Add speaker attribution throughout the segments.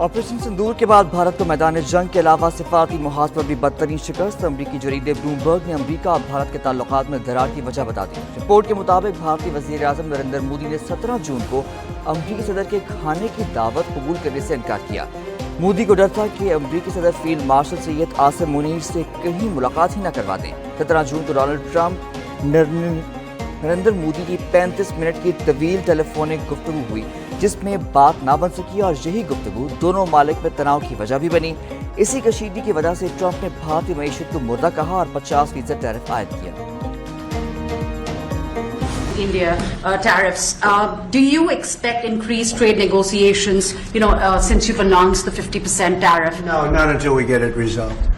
Speaker 1: Operation sindoor کے بعد بھارت کو میدان جنگ کے علاوہ سفارتی محاذ پر بھی بدترین شکست۔ امریکی جریدے بلومبرگ نے امریکہ اور بھارت کے تعلقات میں دراڑ کی وجہ بتا دی۔ رپورٹ کے مطابق بھارتی وزیر اعظم نریندر مودی نے 17 جون کو امریکی صدر کے کھانے کی دعوت قبول کرنے سے انکار کیا۔ مودی کو ڈر تھا کہ امریکی صدر فیلڈ مارشل سید عاصم منیر سے کہیں ملاقات ہی نہ کروا دیں۔ 17 جون کو ڈونلڈ ٹرمپ نریندر مودی کی 35 منٹ کی طویل ٹیلی فونک گفتگو ہوئی، جس میں بات نہ بن سکی، اور یہی گفتگو دونوں ممالک میں تناؤ کی وجہ بھی بنی۔ اسی کشیدگی کی وجہ سے ٹرمپ نے بھارتی معیشت کو مردہ کہا اور 50% ٹیرف عائد کیا۔
Speaker 2: India tariffs. Do you expect increased trade negotiations, since you've announced the 50% tariff?
Speaker 3: No, not until we get it resolved.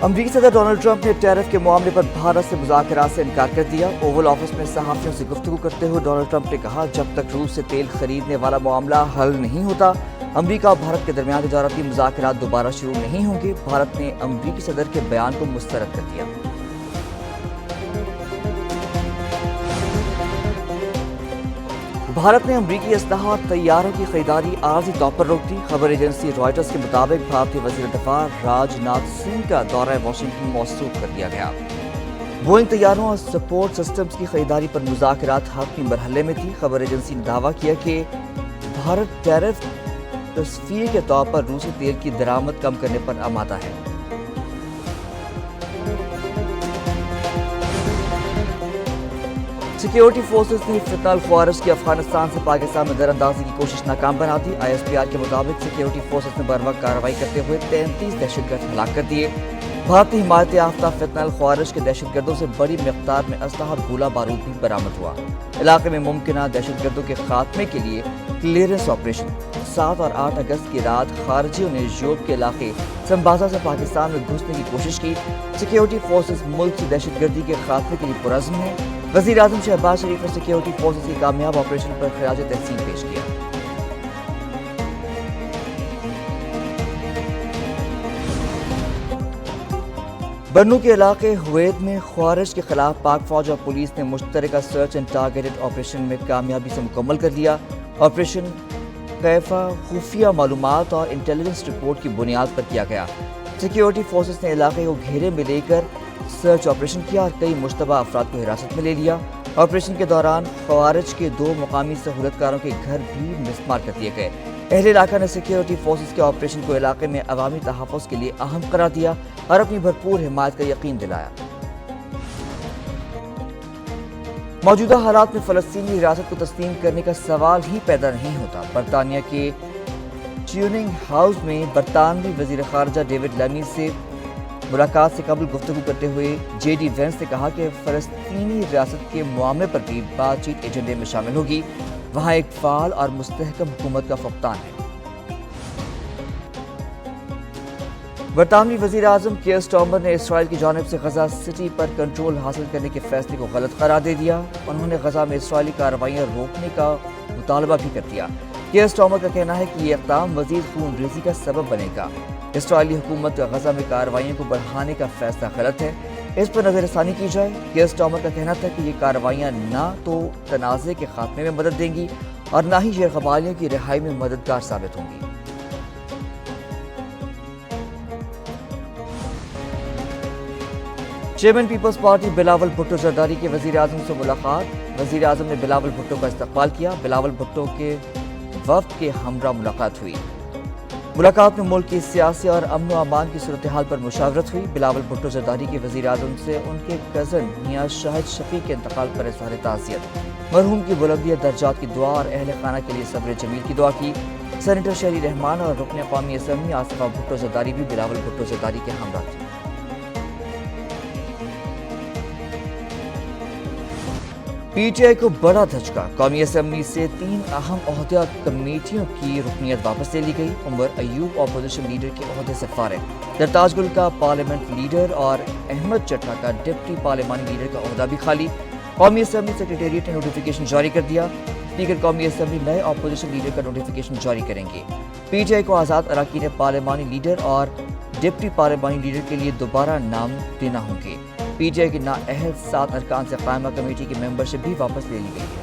Speaker 1: امریکی صدر ڈونلڈ ٹرمپ نے ٹیرف کے معاملے پر بھارت سے مذاکرات سے انکار کر دیا۔ اوول آفس میں صحافیوں سے گفتگو کرتے ہوئے ڈونلڈ ٹرمپ نے کہا، جب تک روس سے تیل خریدنے والا معاملہ حل نہیں ہوتا، امریکہ اور بھارت کے درمیان تجارتی مذاکرات دوبارہ شروع نہیں ہوں گے۔ بھارت نے امریکی صدر کے بیان کو مسترد کر دیا۔ بھارت نے امریکی اسلحہ اور طیاروں کی خریداری عارضی طور پر روک دی۔ خبر ایجنسی رائٹرز کے مطابق بھارتی وزیر دفاع راج ناتھ سنگھ کا دورہ واشنگٹن موثوق کر دیا گیا۔ بوئنگ طیاروں اور سپورٹ سسٹمز کی خریداری پر مذاکرات حتمی مرحلے میں تھی۔ خبر ایجنسی نے دعویٰ کیا کہ بھارت ٹیرف تصفیے کے طور پر روسی تیل کی درآمد کم کرنے پر آمادہ ہے۔ سیکیورٹی فورسز نے فتنہ الخوارج کی افغانستان سے پاکستان میں در اندازی کی کوشش ناکام بنا دی۔ آئی ایس پی آر کے مطابق سیکیورٹی فورسز نے بروقت کارروائی کرتے ہوئے 33 دہشت گرد ہلاک کر دیے۔ بھارتی حمایت یافتہ فتنہ الخوارج کے دہشت گردوں سے بڑی مقدار میں اسلحہ اور گولہ بارود بھی برآمد ہوا۔ علاقے میں ممکنہ دہشت گردوں کے خاتمے کے لیے کلیئرنس آپریشن 7 اور 8 اگست کی رات خارجیوں نے یورپ کے علاقے سمباسا سے پاکستان میں گھسنے کی کوشش کی۔ سیکیورٹی فورسز ملک سے دہشت گردی کے خاتمے کے لیے پرعزم ہیں۔ وزیر اعظم شہباز شریف نے سیکیورٹی فورسز کی کامیاب آپریشن پر خراج تحسین پیش کیا۔ برنو کے علاقے ہوید میں خوارج کے خلاف پاک فوج اور پولیس نے مشترکہ سرچ اینڈ ٹارگیٹڈ آپریشن میں کامیابی سے مکمل کر لیا۔ آپریشن کیفا خفیہ معلومات اور انٹیلیجنس رپورٹ کی بنیاد پر کیا گیا۔ سیکیورٹی فورسز نے علاقے کو گھیرے میں لے کر سرچ آپریشن کیا اور کئی مشتبہ افراد کو حراست میں لے لیا۔ آپریشن کے دوران خوارج کے 2 مقامی سہولت کاروں کے گھر بھی مسمار کر دیے گئے۔ اہل علاقہ نے سیکیورٹی فورسز کے آپریشن کو علاقے میں عوامی تحفظ کے لیے اہم قرار دیا اور اپنی بھرپور حمایت کا یقین دلایا۔ موجودہ حالات میں فلسطینی ریاست کو تسلیم کرنے کا سوال ہی پیدا نہیں ہوتا۔ برطانیہ کے ٹیوننگ ہاؤس میں برطانوی وزیر خارجہ ڈیوڈ لیمی سے ملاقات سے قبل گفتگو کرتے ہوئے جے ڈی وینس نے کہا کہ فلسطینی ریاست کے معاملے پر بھی بات چیت ایجنڈے میں شامل ہوگی۔ وہاں ایک فعال اور مستحکم حکومت کا فقدان ہے۔ برطانوی وزیر اعظم کیئر سٹارمر نے اسرائیل کی جانب سے غزہ سٹی پر کنٹرول حاصل کرنے کے فیصلے کو غلط قرار دے دیا۔ انہوں نے غزہ میں اسرائیلی کارروائیاں روکنے کا مطالبہ بھی کر دیا۔ کیئر سٹارمر کا کہنا ہے کہ یہ اقدام مزید خون ریزی کا سبب بنے گا۔ اسرائیلی حکومت کا غزہ میں کارروائیوں کو بڑھانے کا فیصلہ غلط ہے، اس پر نظر ثانی کی جائے۔ کیئر سٹارمر کا کہنا تھا کہ یہ کارروائیاں نہ تو تنازع کے خاتمے میں مدد دیں گی اور نہ ہی غیر قبالیوں کی رہائی میں مددگار ثابت ہوں گی۔ چیئرمین پیپلز پارٹی بلاول بھٹو زرداری کے وزیر اعظم سے ملاقات۔ وزیر اعظم نے بلاول بھٹو کا استقبال کیا۔ بلاول بھٹو کے وفد کے ہمراہ ملاقات ہوئی۔ ملاقات میں ملک کی سیاسی اور امن و امان کی صورتحال پر مشاورت ہوئی۔ بلاول بھٹو زرداری کے وزیر اعظم سے ان کے کزن میاں شاہد شفیق کے انتقال پر اظہار تعزیت، مرحوم کی بلندیہ درجات کی دعا اور اہل خانہ کے لیے صبر جمیل کی دعا کی۔ سینیٹر شہری رحمان اور رکن قومی اسمبلی آصفہ بھٹو زرداری بھی بلاول بھٹو زرداری کے ہمراہ تھے۔ پی ٹی آئی کو بڑا دھچکا، قومی اسمبلی سے 3 اہم عہدے اور کمیٹیوں کی رکنیت واپس لے لی گئی۔ عمر ایوب اپوزیشن لیڈر کے عہدے سے فارغ، درتاج گل کا پارلیمنٹ لیڈر اور احمد چٹھا کا ڈپٹی پارلیمانی لیڈر کا عہدہ بھی خالی۔ قومی اسمبلی سیکریٹریٹ نے نوٹیفیکیشن جاری کر دیا۔ اسپیکر قومی اسمبلی نئے اپوزیشن لیڈر کا نوٹیفیکیشن جاری کریں گے۔ پی ٹی آئی کو آزاد اراکین پارلیمانی لیڈر اور ڈپٹی پارلیمانی لیڈر کے لیے دوبارہ نام دینا ہوں گے۔ پی ٹی آئی کی نااہل 7 ارکان سے قائمہ کمیٹی کی ممبرشپ بھی واپس لے لی گئی ہے۔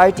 Speaker 1: IT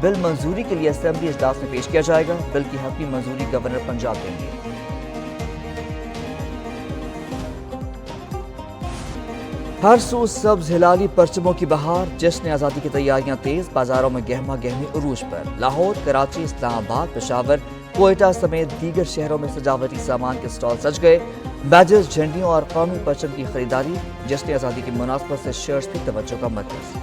Speaker 1: بل منظوری کے لیے اسمبلی اجلاس میں پیش کیا جائے گا. بل کی حتمی منظوری گورنر پنجاب دیں گے. ہر سو سبز ہلالی پرچموں کی بہار. جشن آزادی کی تیاریاں تیز. بازاروں میں گہما گہمی عروج پر. لاہور، کراچی، اسلام آباد، پشاور، کوئٹہ سمیت دیگر شہروں میں سجاوٹی سامان کے سٹال سج گئے. بیجز، جھنڈیوں اور قومی پرچم کی خریداری. جشن آزادی کی مناسبت سے شرٹس بھی توجہ کا مرکز.